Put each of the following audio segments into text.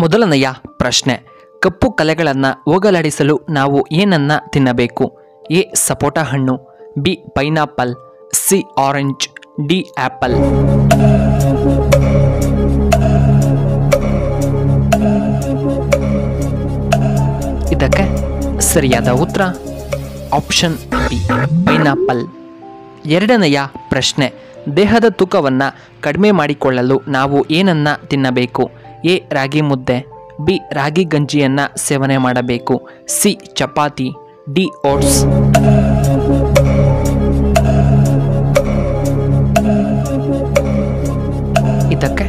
ಮೊದಲನೆಯ ಪ್ರಶ್ನೆ, ಕಪ್ಪು ಕಲೆಗಳನ್ನು ಹೋಗಲಾಡಿಸಲು ನಾವು ಏನನ್ನ ತಿನ್ನಬೇಕು? ಎ ಸಪೋಟ ಹಣ್ಣು, B pineapple, C orange, D apple. ಇದಕ್ಕೆ ಸರಿಯಾದ ಉತ್ತರ ಆಪ್ಷನ್ ಬಿ ಪೈನಾಪಲ್. ಎರಡನೆಯ ಪ್ರಶ್ನೆ, ದೇಹದ ತೂಕವನ್ನು ಕಡಿಮೆ ಮಾಡಿಕೊಳ್ಳಲು ನಾವು ಏನನ್ನ ತಿನ್ನಬೇಕು? ಎ ರಾಗಿ ಮುದ್ದೆ, ಬಿ ರಾಗಿ ಗಂಜಿಯನ್ನು ಸೇವನೆ ಮಾಡಬೇಕು, ಸಿ ಚಪಾತಿ, ಡಿ ಓಟ್ಸ್. ಇದಕ್ಕೆ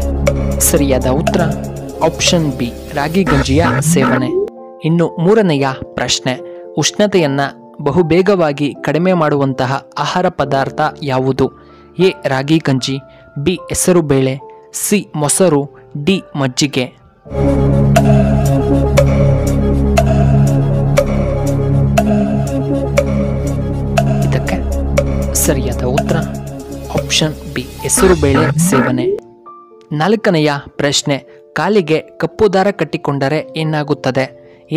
ಸರಿಯಾದ ಉತ್ತರ ಆಪ್ಷನ್ ಬಿ ರಾಗಿ ಗಂಜಿಯ ಸೇವನೆ. ಇನ್ನು ಮೂರನೆಯ ಪ್ರಶ್ನೆ, ಉಷ್ಣತೆಯನ್ನು ಬಹುಬೇಗವಾಗಿ ಕಡಿಮೆ ಮಾಡುವಂತಹ ಆಹಾರ ಪದಾರ್ಥ ಯಾವುದು? ಎ ರಾಗಿ ಗಂಜಿ, ಬಿ ಹೆಸರುಬೇಳೆ, ಸಿ ಮೊಸರು, ಡಿ ಮಜ್ಜಿಗೆ. ಇದಕ್ಕೆ ಸರಿಯಾದ ಉತ್ತರ ಆಪ್ಷನ್ ಬಿ ಹೆಸರುಬೇಳೆ ಸೇವನೆ. ನಾಲ್ಕನೆಯ ಪ್ರಶ್ನೆ, ಕಾಲಿಗೆ ಕಪ್ಪು ದಾರ ಕಟ್ಟಿಕೊಂಡರೆ ಏನಾಗುತ್ತದೆ?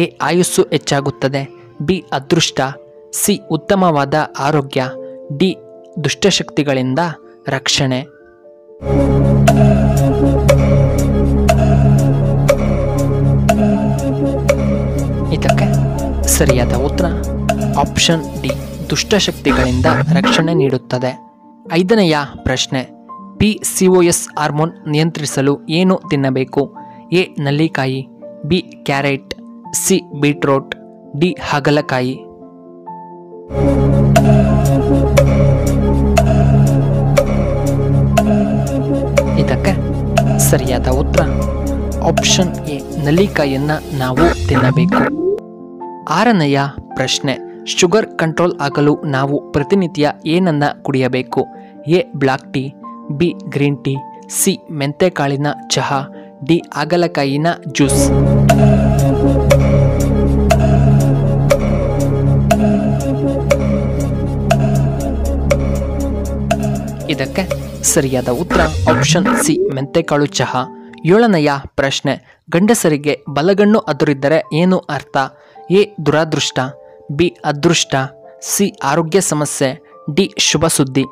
ಎ ಆಯುಸ್ಸು ಹೆಚ್ಚಾಗುತ್ತದೆ, ಬಿ ಅದೃಷ್ಟ, ಸಿ ಉತ್ತಮವಾದ ಆರೋಗ್ಯ, ಡಿ ದುಷ್ಟಶಕ್ತಿಗಳಿಂದ ರಕ್ಷಣೆ. ಇದಕ್ಕೆ ಸರಿಯಾದ ಉತ್ತರ ಆಪ್ಷನ್ ಡಿ ದುಷ್ಟಶಕ್ತಿಗಳಿಂದ ರಕ್ಷಣೆ ನೀಡುತ್ತದೆ. ಐದನೆಯ ಪ್ರಶ್ನೆ, PCOS ಹಾರ್ಮೋನ್ ನಿಯಂತ್ರಿಸಲು ಏನು ತಿನ್ನಬೇಕು? ಎ ನಲ್ಲಿಕಾಯಿ, B carrot, C beetroot, D ಹಾಗಲಕಾಯಿ. ಇದಕ್ಕೆ ಸರಿಯಾದ ಉತ್ತರ ಆಪ್ಷನ್ ಎ ನಲ್ಲಿಕಾಯಿಯನ್ನು ನಾವು ತಿನ್ನಬೇಕು. ಆರನೆಯ ಪ್ರಶ್ನೆ, ಶುಗರ್ ಕಂಟ್ರೋಲ್ ಆಗಲು ನಾವು ಪ್ರತಿನಿತ್ಯ ಏನನ್ನ ಕುಡಿಯಬೇಕು? A black tea, B green tea, C ಮೆಂತೆಕಾಳಿನ ಚಹಾ, ಡಿ ಹಾಗಲಕಾಯಿನ ಜ್ಯೂಸ್. ಇದಕ್ಕೆ ಸರಿಯಾದ ಉತ್ತರ ಆಪ್ಷನ್ ಸಿ ಮೆಂತೆಕಾಳು ಚಹಾ. ಏಳನೆಯ ಪ್ರಶ್ನೆ, ಗಂಡಸರಿಗೆ ಬಲಗಣ್ಣು ಅದುರಿದ್ದರೆ ಏನು ಅರ್ಥ? ಎ ದುರಾದೃಷ್ಟ, ಬಿ ಅದೃಷ್ಟ, ಸಿ ಆರೋಗ್ಯ ಸಮಸ್ಯೆ, ಡಿ ಶುಭ ಸುದ್ದಿ.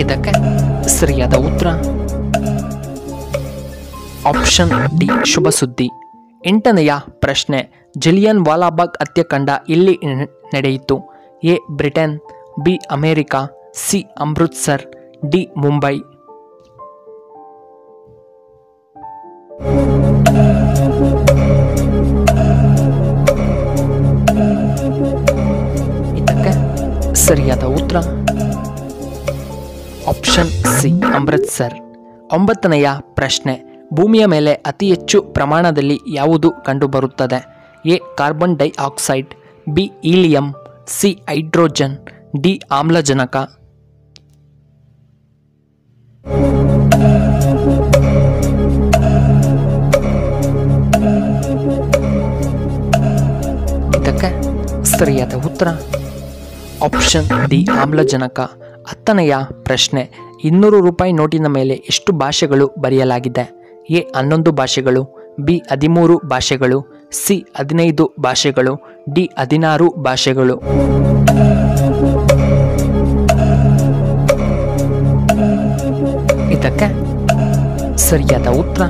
ಇದಕ್ಕೆ ಸರಿಯಾದ ಉತ್ತರ ಆಪ್ಷನ್ ಡಿ ಶುಭ ಸುದ್ದಿ. ಎಂಟನೆಯ ಪ್ರಶ್ನೆ, ಜಲಿಯನ್ ವಾಲಾಬಾಗ್ ಹತ್ಯಾಕಾಂಡ ಎಲ್ಲಿ ನಡೆಯಿತು? A Britain, B America, C Amritsar, D Mumbai. ಇದಕ್ಕೆ ಸರಿಯಾದ ಉತ್ತರ ಆಪ್ಷನ್ ಸಿ ಅಮೃತ್ಸರ್. ಒಂಬತ್ತನೆಯ ಪ್ರಶ್ನೆ, ಭೂಮಿಯ ಮೇಲೆ ಅತಿ ಹೆಚ್ಚು ಪ್ರಮಾಣದಲ್ಲಿ ಯಾವುದು ಕಂಡುಬರುತ್ತದೆ? A carbon dioxide, B helium, C hydrogen, D ಆಮ್ಲಜನಕ. ಇದಕ್ಕೆ ಸರಿಯಾದ ಉತ್ತರ ಆಪ್ಷನ್ ಡಿ ಆಮ್ಲಜನಕ. ಹತ್ತನೆಯ ಪ್ರಶ್ನೆ, 200 ರೂಪಾಯಿ ನೋಟಿನ ಮೇಲೆ ಎಷ್ಟು ಭಾಷೆಗಳು ಬರೆಯಲಾಗಿದೆ? ಎ 11 ಭಾಷೆಗಳು, ಬಿ 13 ಭಾಷೆಗಳು, ಸಿ 15 ಭಾಷೆಗಳು, ಡಿ 16 ಭಾಷೆಗಳು. ಇದಕ್ಕೆ ಸರಿಯಾದ ಉತ್ತರ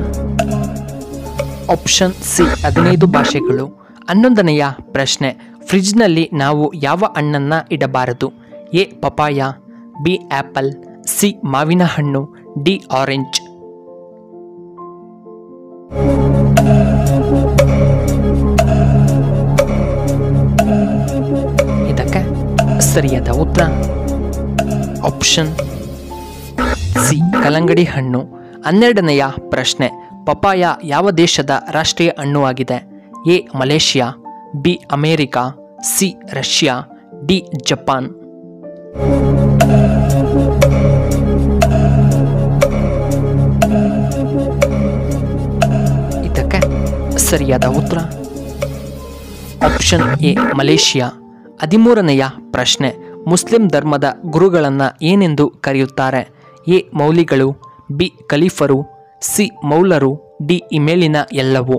ಆಪ್ಷನ್ ಸಿ 15 ಭಾಷೆಗಳು. 11ನೆಯ ಪ್ರಶ್ನೆ, ಫ್ರಿಡ್ಜ್ನಲ್ಲಿ ನಾವು ಯಾವ ಹಣ್ಣನ್ನು ಇಡಬಾರದು? A papaya, B apple, C ಮಾವಿನ ಹಣ್ಣು, ಡಿ ಆರೆಂಜ್. ಇದಕ್ಕೆ ಸರಿಯಾದ ಉತ್ತರ ಆಪ್ಷನ್ ಸಿ ಕಲ್ಲಂಗಡಿ ಹಣ್ಣು. 12ನೆಯ ಪ್ರಶ್ನೆ, ಪಪಾಯ ಯಾವ ದೇಶದ ರಾಷ್ಟ್ರೀಯ ಹಣ್ಣು ಆಗಿದೆ? A Malaysia, B America, C Russia, D Japan. ಇದಕ್ಕೆ ಸರಿಯಾದ ಉತ್ತರ ಆಪ್ಷನ್ ಎ ಮಲೇಷಿಯಾ. 13ನೆಯ ಪ್ರಶ್ನೆ, ಮುಸ್ಲಿಂ ಧರ್ಮದ ಗುರುಗಳನ್ನು ಏನೆಂದು ಕರೆಯುತ್ತಾರೆ? ಎ ಮೌಲಿಗಳು, ಬಿ ಖಲೀಫರು, ಸಿ ಮೌಲರು, ಡಿ ಈ ಮೇಲಿನ ಎಲ್ಲವೂ.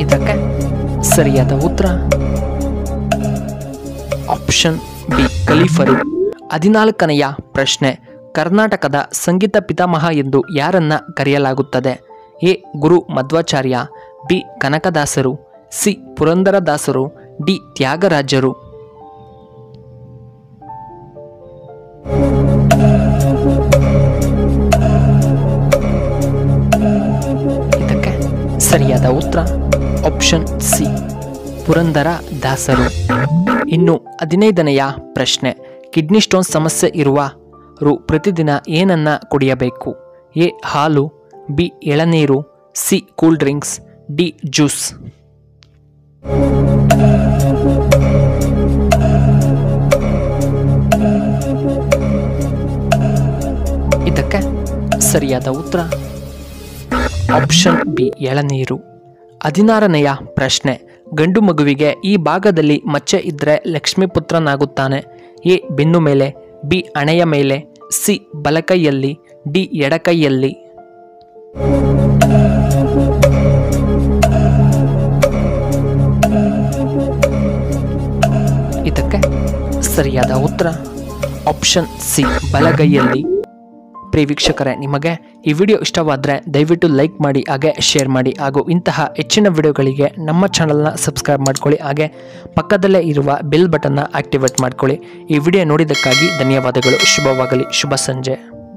ಇದಕ್ಕೆ ಸರಿಯಾದ ಉತ್ತರ ಆಪ್ಷನ್ ಬಿ ಖಲೀಫರು. 14ನೆಯ ಪ್ರಶ್ನೆ. ಕರ್ನಾಟಕದ ಸಂಗೀತ ಪಿತಾಮಹ ಎಂದು ಯಾರನ್ನ ಕರೆಯಲಾಗುತ್ತದೆ? ಎ ಗುರು ಮಧ್ವಾಚಾರ್ಯ, ಬಿ ಕನಕದಾಸರು, ಸಿ ಪುರಂದರದಾಸರು, ಡಿ ತ್ಯಾಗರಾಜರು. ಇದಕ್ಕೆ ಸರಿಯಾದ ಉತ್ತರ ಆಪ್ಷನ್ ಸಿ ಪುರಂದರ ದಾಸರು. ಇನ್ನು 15ನೆಯ ಪ್ರಶ್ನೆ. ಕಿಡ್ನಿ ಸ್ಟೋನ್ ಸಮಸ್ಯೆ ಇರುವವರು ಪ್ರತಿದಿನ ಏನನ್ನ ಕುಡಿಯಬೇಕು? ಎ ಹಾಲು, ಬಿ ಎಳನೀರು, C cool drinks, D juice. ಇದಕ್ಕೆ ಸರಿಯಾದ ಉತ್ತರ ಆಪ್ಷನ್ ಬಿ ಎಳನೀರು. 16ನೆಯ ಪ್ರಶ್ನೆ. ಗಂಡು ಮಗುವಿಗೆ ಈ ಭಾಗದಲ್ಲಿ ಮಚ್ಚೆ ಇದ್ದರೆ ಲಕ್ಷ್ಮೀಪುತ್ರನಾಗುತ್ತಾನೆ. ಎ ಬೆನ್ನು ಮೇಲೆ, ಬಿ ಹಣೆಯ ಮೇಲೆ, ಸಿ ಬಲಕೈಯಲ್ಲಿ, ಡಿ ಎಡಕೈಯಲ್ಲಿ. ಇದಕ್ಕೆ ಸರಿಯಾದ ಉತ್ತರ ಆಪ್ಷನ್ ಸಿ ಬಲಗೈಯಲ್ಲಿ. ಪ್ರಿಯ ವೀಕ್ಷಕರೇ, ನಿಮಗೆ ಈ ವಿಡಿಯೋ ಇಷ್ಟವಾದರೆ ದಯವಿಟ್ಟು ಲೈಕ್ ಮಾಡಿ, ಹಾಗೆ ಶೇರ್ ಮಾಡಿ, ಹಾಗೂ ಇಂತಹ ಹೆಚ್ಚಿನ ವಿಡಿಯೋಗಳಿಗೆ ನಮ್ಮ ಚಾನಲ್ನ ಸಬ್ಸ್ಕ್ರೈಬ್ ಮಾಡ್ಕೊಳ್ಳಿ, ಹಾಗೆ ಪಕ್ಕದಲ್ಲೇ ಇರುವ ಬೆಲ್ ಬಟನ್ನ ಆಕ್ಟಿವೇಟ್ ಮಾಡ್ಕೊಳ್ಳಿ. ಈ ವಿಡಿಯೋ ನೋಡಿದ್ದಕ್ಕಾಗಿ ಧನ್ಯವಾದಗಳು. ಶುಭವಾಗಲಿ. ಶುಭ ಸಂಜೆ.